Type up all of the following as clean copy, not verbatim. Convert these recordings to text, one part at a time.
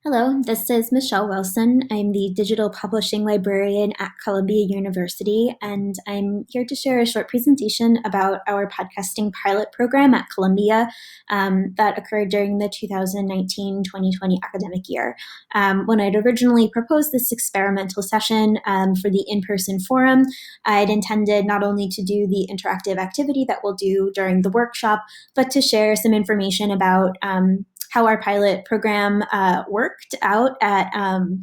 Hello, this is Michelle Wilson. I'm the digital publishing librarian at Columbia University, and I'm here to share a short presentation about our podcasting pilot program at Columbia that occurred during the 2019-2020 academic year. When I'd originally proposed this experimental session for the in-person forum, I'd intended not only to do the interactive activity that we'll do during the workshop, but to share some information about how our pilot program worked out at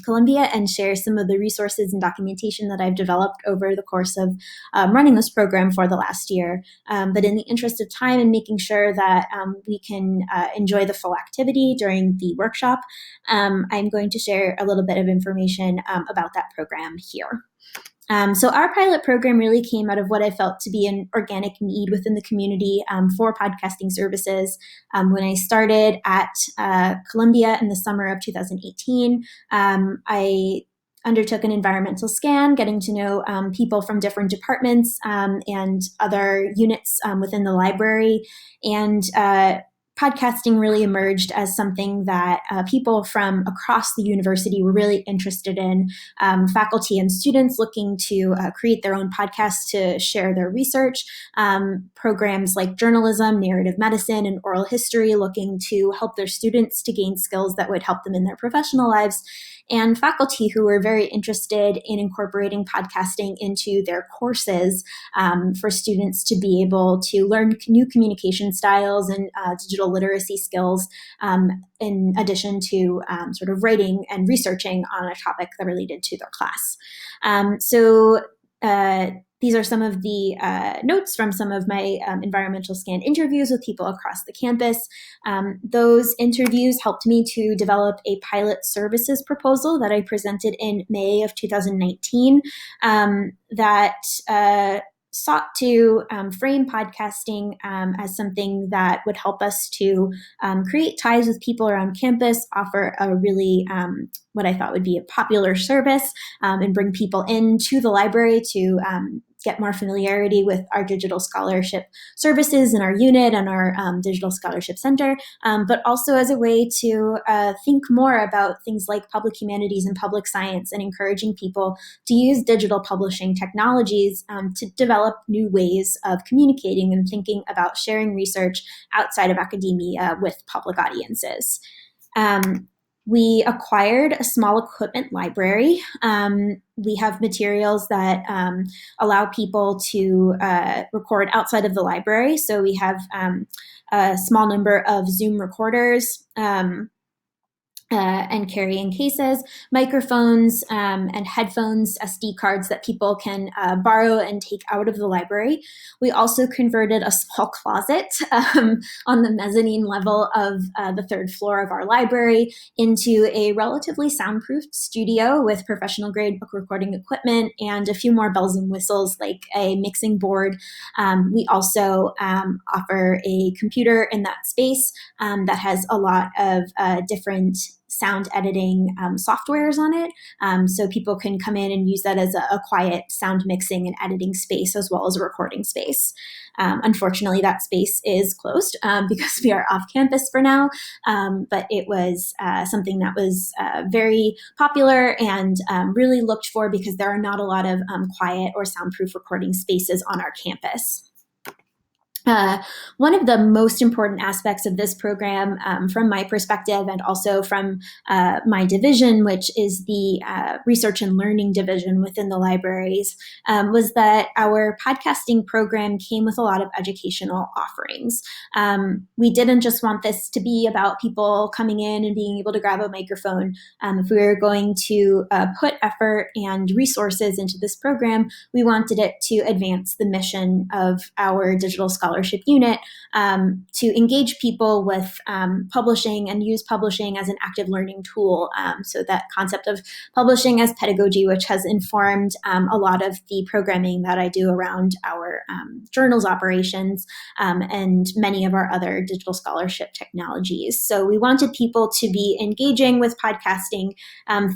Columbia and share some of the resources and documentation that I've developed over the course of running this program for the last year. But in the interest of time and making sure that we can enjoy the full activity during the workshop, I'm going to share a little bit of information about that program here. So our pilot program really came out of what I felt to be an organic need within the community for podcasting services. When I started at Columbia in the summer of 2018, I undertook an environmental scan, getting to know people from different departments and other units within the library. And podcasting really emerged as something that people from across the university were really interested in. Faculty and students looking to create their own podcasts to share their research. Programs like journalism, narrative medicine, and oral history looking to help their students to gain skills that would help them in their professional lives. And faculty who were very interested in incorporating podcasting into their courses for students to be able to learn new communication styles and digital literacy skills in addition to sort of writing and researching on a topic that related to their class. These are some of the notes from some of my environmental scan interviews with people across the campus. Those interviews helped me to develop a pilot services proposal that I presented in May of 2019 that sought to frame podcasting as something that would help us to create ties with people around campus, offer a really what I thought would be a popular service, and bring people into the library to get more familiarity with our digital scholarship services in our unit and our digital scholarship center, but also as a way to think more about things like public humanities and public science and encouraging people to use digital publishing technologies to develop new ways of communicating and thinking about sharing research outside of academia with public audiences. We acquired a small equipment library. We have materials that allow people to record outside of the library. So we have a small number of Zoom recorders and carrying cases, microphones, and headphones, SD cards that people can borrow and take out of the library. We also converted a small closet on the mezzanine level of the third floor of our library into a relatively soundproofed studio with professional grade book recording equipment and a few more bells and whistles like a mixing board. We also offer a computer in that space that has a lot of different sound editing softwares on it. So people can come in and use that as a quiet sound mixing and editing space as well as a recording space. Unfortunately, that space is closed because we are off campus for now, but it was something that was very popular and really looked for because there are not a lot of quiet or soundproof recording spaces on our campus. One of the most important aspects of this program, from my perspective and also from my division, which is the research and learning division within the libraries, was that our podcasting program came with a lot of educational offerings. We didn't just want this to be about people coming in and being able to grab a microphone. If we were going to put effort and resources into this program, we wanted it to advance the mission of our digital scholarship unit to engage people with publishing and use publishing as an active learning tool. So that concept of publishing as pedagogy, which has informed a lot of the programming that I do around our journals operations and many of our other digital scholarship technologies. So we wanted people to be engaging with podcasting,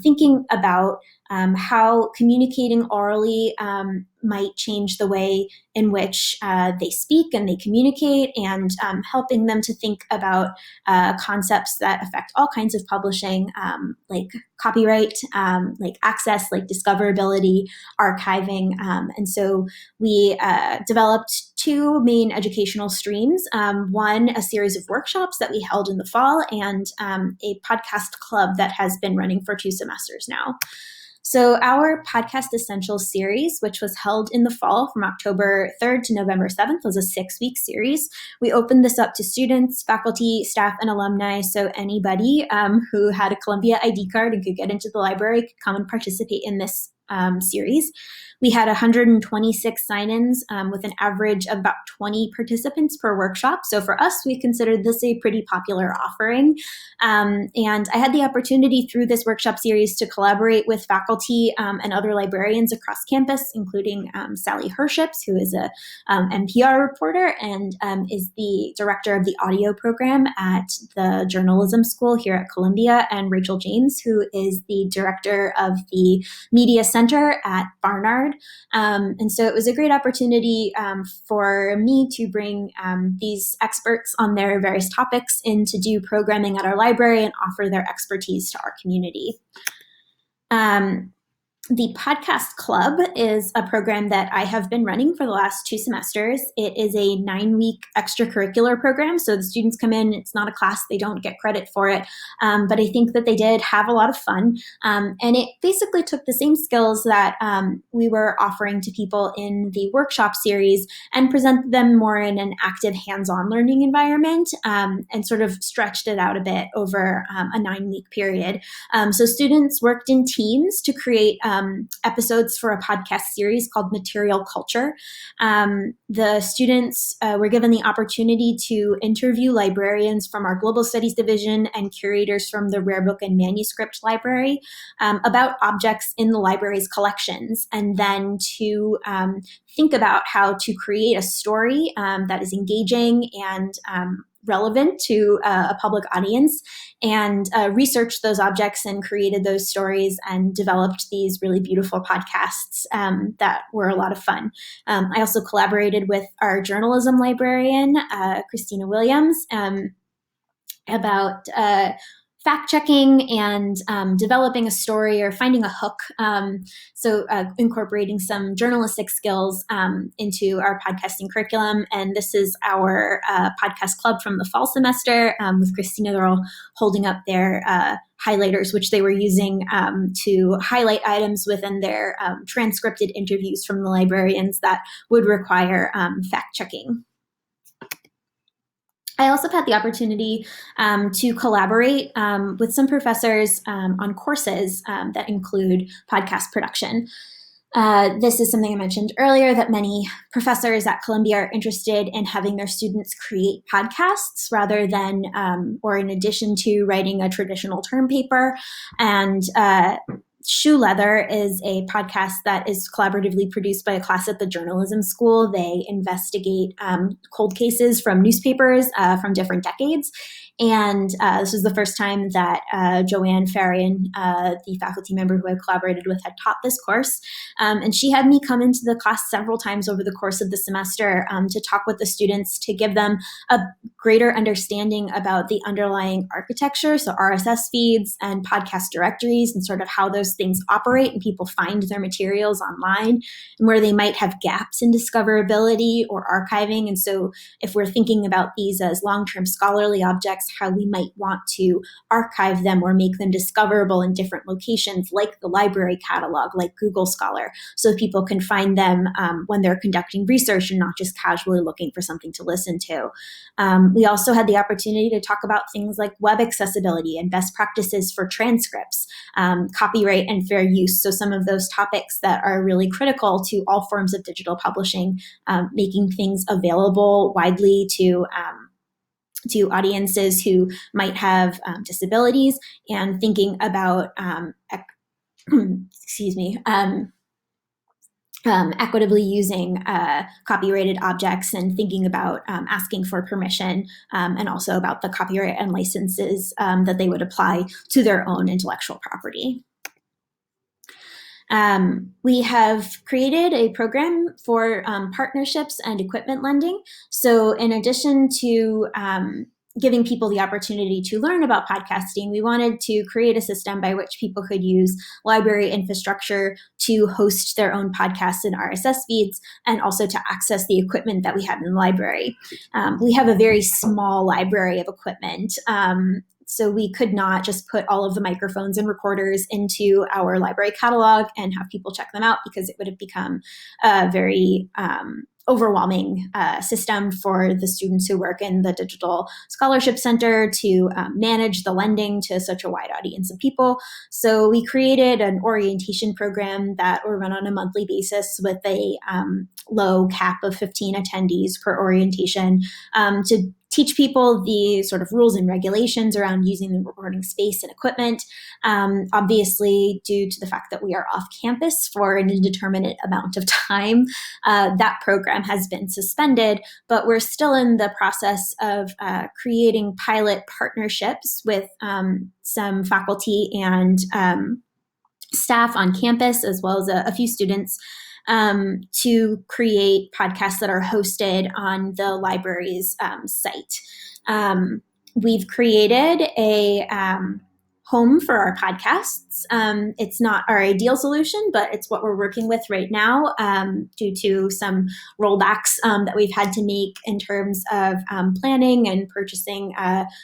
thinking about how communicating orally might change the way in which they speak and they communicate, and helping them to think about concepts that affect all kinds of publishing, like copyright, like access, like discoverability, archiving. And so we developed two main educational streams. One, a series of workshops that we held in the fall, and a podcast club that has been running for 2 semesters now. So our Podcast Essentials series, which was held in the fall from October 3rd to November 7th, was a 6-week series. We opened this up to students, faculty, staff, and alumni, so anybody who had a Columbia ID card and could get into the library could come and participate in this series. We had 126 sign-ins with an average of about 20 participants per workshop. So for us, we considered this a pretty popular offering. And I had the opportunity through this workshop series to collaborate with faculty and other librarians across campus, including Sally Herships, who is a NPR reporter and is the director of the audio program at the journalism school here at Columbia, and Rachel James, who is the director of the media center at Barnard. And so it was a great opportunity for me to bring these experts on their various topics in to do programming at our library and offer their expertise to our community. The Podcast Club is a program that I have been running for the last 2 semesters. It is a 9-week extracurricular program. So the students come in, it's not a class, they don't get credit for it. But I think that they did have a lot of fun. And it basically took the same skills that we were offering to people in the workshop series and presented them more in an active hands-on learning environment, and sort of stretched it out a bit over a 9-week period. So students worked in teams to create episodes for a podcast series called Material Culture. The students were given the opportunity to interview librarians from our Global Studies Division and curators from the Rare Book and Manuscript Library about objects in the library's collections, and then to think about how to create a story that is engaging and relevant to a public audience, and researched those objects and created those stories and developed these really beautiful podcasts that were a lot of fun. I also collaborated with our journalism librarian, Christina Williams, about fact-checking and developing a story or finding a hook. So incorporating some journalistic skills into our podcasting curriculum. And this is our podcast club from the fall semester with Christina. They're all holding up their highlighters, which they were using to highlight items within their transcripted interviews from the librarians that would require fact-checking. I also had the opportunity to collaborate with some professors on courses that include podcast production. This is something I mentioned earlier, that many professors at Columbia are interested in having their students create podcasts rather than, or in addition to, writing a traditional term paper. And Shoe Leather is a podcast that is collaboratively produced by a class at the journalism school. They investigate cold cases from newspapers from different decades. And this was the first time that Joanne Farian, the faculty member who I collaborated with, had taught this course. And she had me come into the class several times over the course of the semester to talk with the students, to give them a greater understanding about the underlying architecture, so RSS feeds and podcast directories, and sort of how those things operate and people find their materials online, and where they might have gaps in discoverability or archiving. And so if we're thinking about these as long-term scholarly objects, how we might want to archive them or make them discoverable in different locations, like the library catalog, like Google Scholar, so people can find them when they're conducting research and not just casually looking for something to listen to. We also had the opportunity to talk about things like web accessibility and best practices for transcripts, copyright and fair use. So some of those topics that are really critical to all forms of digital publishing, making things available widely to audiences who might have disabilities, and thinking about equitably using copyrighted objects, and thinking about asking for permission, and also about the copyright and licenses that they would apply to their own intellectual property. We have created a program for partnerships and equipment lending. So in addition to giving people the opportunity to learn about podcasting, we wanted to create a system by which people could use library infrastructure to host their own podcasts and RSS feeds, and also to access the equipment that we have in the library. We have a very small library of equipment. So we could not just put all of the microphones and recorders into our library catalog and have people check them out, because it would have become a very overwhelming system for the students who work in the Digital Scholarship Center to manage the lending to such a wide audience of people. So we created an orientation program that will run on a monthly basis with a low cap of 15 attendees per orientation to teach people the sort of rules and regulations around using the recording space and equipment. Obviously, due to the fact that we are off campus for an indeterminate amount of time, that program has been suspended, but we're still in the process of creating pilot partnerships with some faculty and staff on campus, as well as a few students, to create podcasts that are hosted on the library's site. We've created a home for our podcasts. It's not our ideal solution, but it's what we're working with right now due to some rollbacks that we've had to make in terms of planning and purchasing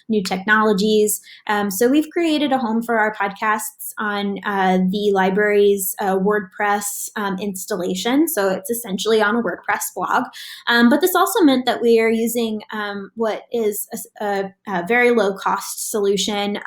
new technologies. So we've created a home for our podcasts on the library's WordPress installation. So it's essentially on a WordPress blog. But this also meant that we are using what is a very low cost solution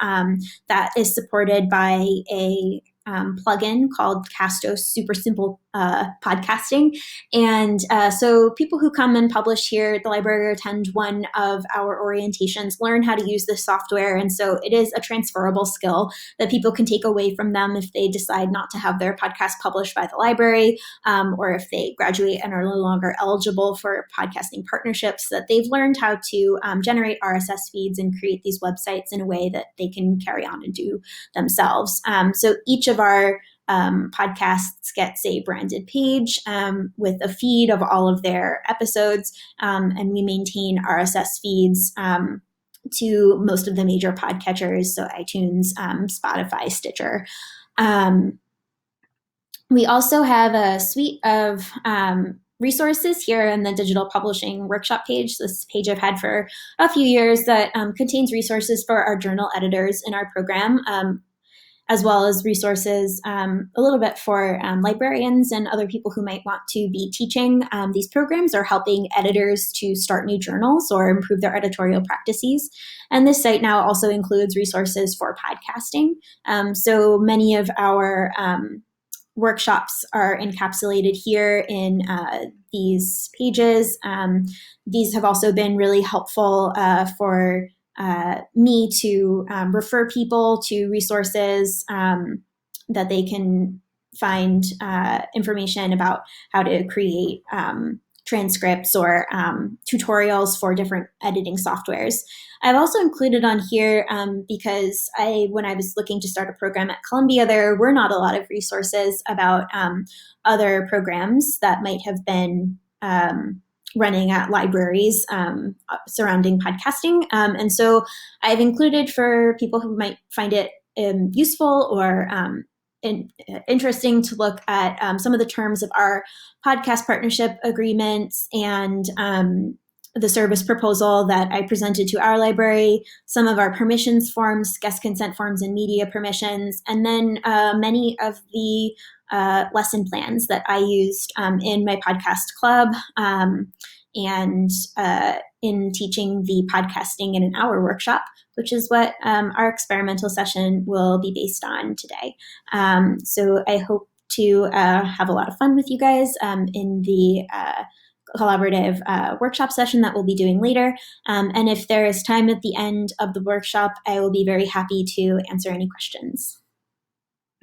that is supported by a plugin called Castos Super Simple Podcasting. And so people who come and publish here at the library or attend one of our orientations learn how to use this software. And so it is a transferable skill that people can take away from them if they decide not to have their podcast published by the library, or if they graduate and are no longer eligible for podcasting partnerships, that they've learned how to generate RSS feeds and create these websites in a way that they can carry on and do themselves. So each of our podcasts gets a branded page with a feed of all of their episodes, and we maintain RSS feeds to most of the major podcatchers, so iTunes, Spotify, Stitcher. We also have a suite of resources here in the digital publishing workshop page. This page I've had for a few years that contains resources for our journal editors in our program, as well as resources a little bit for librarians and other people who might want to be teaching these programs or helping editors to start new journals or improve their editorial practices. And this site now also includes resources for podcasting. So many of our workshops are encapsulated here in these pages. These have also been really helpful for me to refer people to resources that they can find information about how to create transcripts or tutorials for different editing softwares. I've also included on here because when I was looking to start a program at Columbia, there were not a lot of resources about other programs that might have been running at libraries surrounding podcasting. And so I've included, for people who might find it useful or interesting, to look at some of the terms of our podcast partnership agreements and the service proposal that I presented to our library, some of our permissions forms, guest consent forms, and media permissions, and then many of the lesson plans that I used in my podcast club and in teaching the podcasting in an hour workshop, which is what our experimental session will be based on today. So I hope to have a lot of fun with you guys in the collaborative workshop session that we'll be doing later. And if there is time at the end of the workshop, I will be very happy to answer any questions.